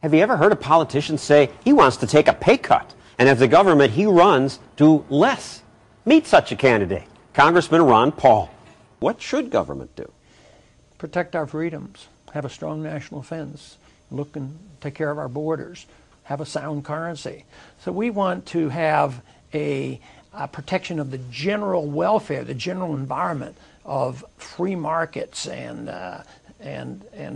Have you ever heard a politician say he wants to take a pay cut, and if the government he runs do less? Meet such a candidate, Congressman Ron Paul. What should government do? Protect our freedoms, have a strong national defense, look and take care of our borders, have a sound currency. So we want to have a protection of the general welfare, the general environment of free markets and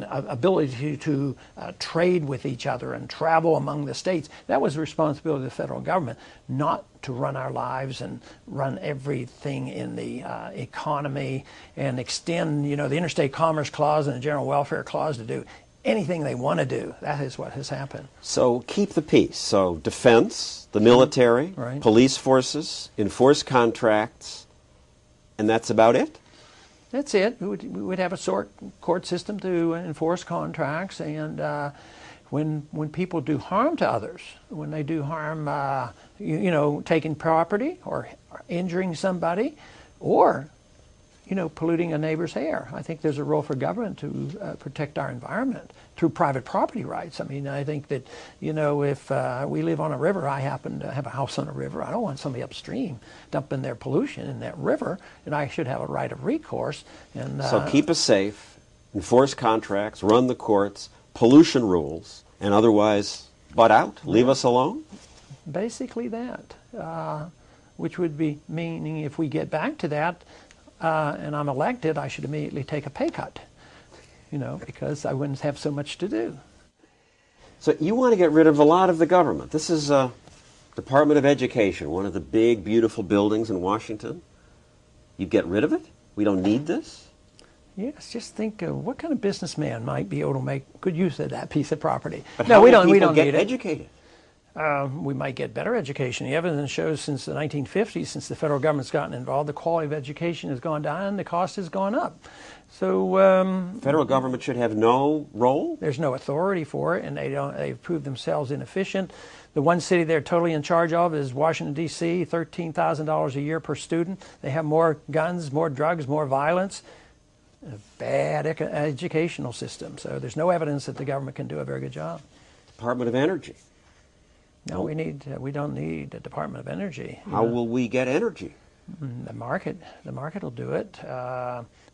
ability to trade with each other and travel among the states. That was the responsibility of the federal government, not to run our lives and run everything in the economy and extend, the Interstate Commerce Clause and the General Welfare Clause to do anything they want to do. That is what has happened. So keep the peace. So defense, the military, right, police forces, enforce contracts, and that's about it? That's it. We would have a court system to enforce contracts, and when people do harm to others, when they do harm, taking property or injuring somebody, or polluting a neighbor's air, I think there's a role for government to protect our environment through private property rights. I mean, I think that, if we live on a river, I happen to have a house on a river, I don't want somebody upstream dumping their pollution in that river, and I should have a right of recourse. And so keep us safe, enforce contracts, run the courts, pollution rules, and otherwise butt out, leave us alone? Basically that, which would be meaning if we get back to that, and I'm elected, I should immediately take a pay cut, because I wouldn't have so much to do. So you want to get rid of a lot of the government. This is Department of Education, one of the big, beautiful buildings in Washington. You'd get rid of it? We don't need this? Yes, just think what kind of businessman might be able to make good use of that piece of property. But no, how we will don't. We people don't get need educated? it. We might get better education. The evidence shows since the 1950s, since the federal government's gotten involved, the quality of education has gone down and the cost has gone up. So federal government should have no role? There's no authority for it, and they've proved themselves inefficient. The one city they're totally in charge of is Washington, D.C., $13,000 a year per student. They have more guns, more drugs, more violence. A bad educational system. So there's no evidence that the government can do a very good job. Department of Energy. No, we don't need a Department of Energy. How will we get energy? The market will do it.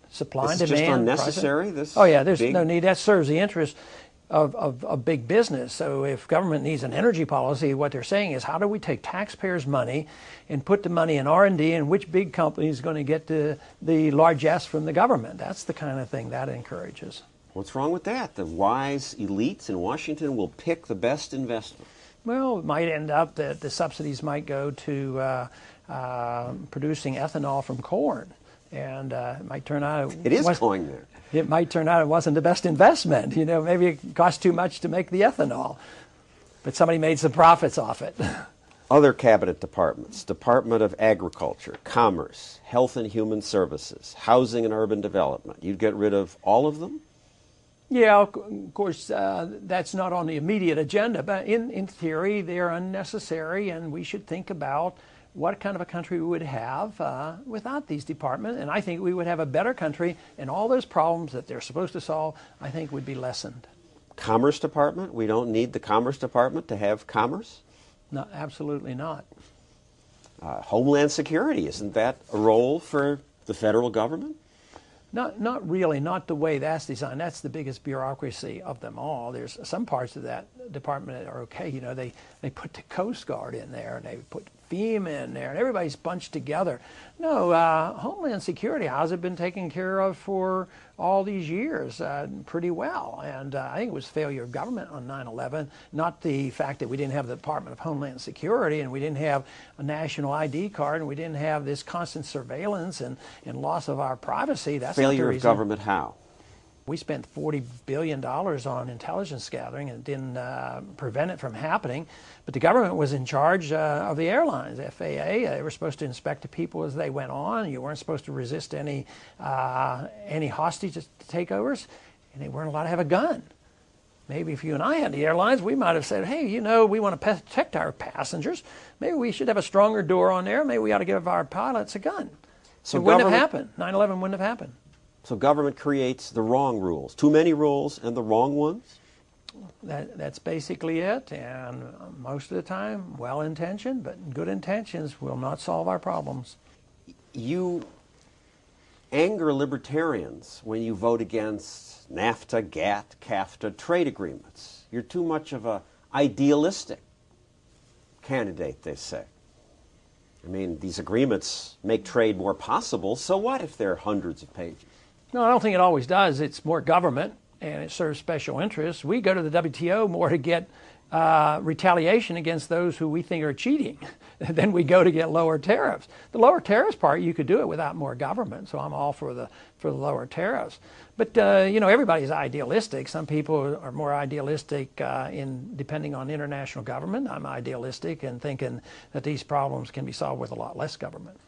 Supply and It's demand. just unnecessary. There's no need. That serves the interest of big business. So if government needs an energy policy, what they're saying is, how do we take taxpayers' money and put the money in R&D, and which big company is going to get the largesse from the government? That's the kind of thing that encourages. What's wrong with that? The wise elites in Washington will pick the best investment. Well, it might end up that the subsidies might go to producing ethanol from corn, and it might turn out it is going there. It might turn out it wasn't the best investment. Maybe it cost too much to make the ethanol, but somebody made some profits off it. Other cabinet departments: Department of Agriculture, Commerce, Health and Human Services, Housing and Urban Development. You'd get rid of all of them? Yeah, of course, that's not on the immediate agenda, but in theory, they're unnecessary, and we should think about what kind of a country we would have without these departments. And I think we would have a better country, and all those problems that they're supposed to solve, I think, would be lessened. Commerce Department? We don't need the Commerce Department to have commerce? No, absolutely not. Homeland Security, isn't that a role for the federal government? Not really, not the way that's designed. That's the biggest bureaucracy of them all. There's some parts of that department that are okay. They put the Coast Guard in there, and they put FEMA in there, and everybody's bunched together. No, Homeland Security, how's it been taken care of for all these years? Pretty well. And I think it was failure of government on 9/11, not the fact that we didn't have the Department of Homeland Security, and we didn't have a national ID card, and we didn't have this constant surveillance and loss of our privacy. That's failure of government how? We spent $40 billion on intelligence gathering and didn't prevent it from happening. But the government was in charge of the airlines, FAA. They were supposed to inspect the people as they went on. You weren't supposed to resist any hostage takeovers, and they weren't allowed to have a gun. Maybe if you and I had the airlines, we might have said, hey, we want to protect our passengers. Maybe we should have a stronger door on there. Maybe we ought to give our pilots a gun. So it wouldn't have happened. 9/11 wouldn't have happened. So government creates the wrong rules, too many rules and the wrong ones? That's basically it, and most of the time, well-intentioned, but good intentions will not solve our problems. You anger libertarians when you vote against NAFTA, GATT, CAFTA trade agreements. You're too much of an idealistic candidate, they say. I mean, these agreements make trade more possible, so what if they're hundreds of pages? No, I don't think it always does. It's more government, and it serves special interests. We go to the WTO more to get retaliation against those who we think are cheating than we go to get lower tariffs. The lower tariffs part, you could do it without more government, so I'm all for the lower tariffs. But you know, everybody's idealistic. Some people are more idealistic in depending on international government. I'm idealistic in thinking that these problems can be solved with a lot less government.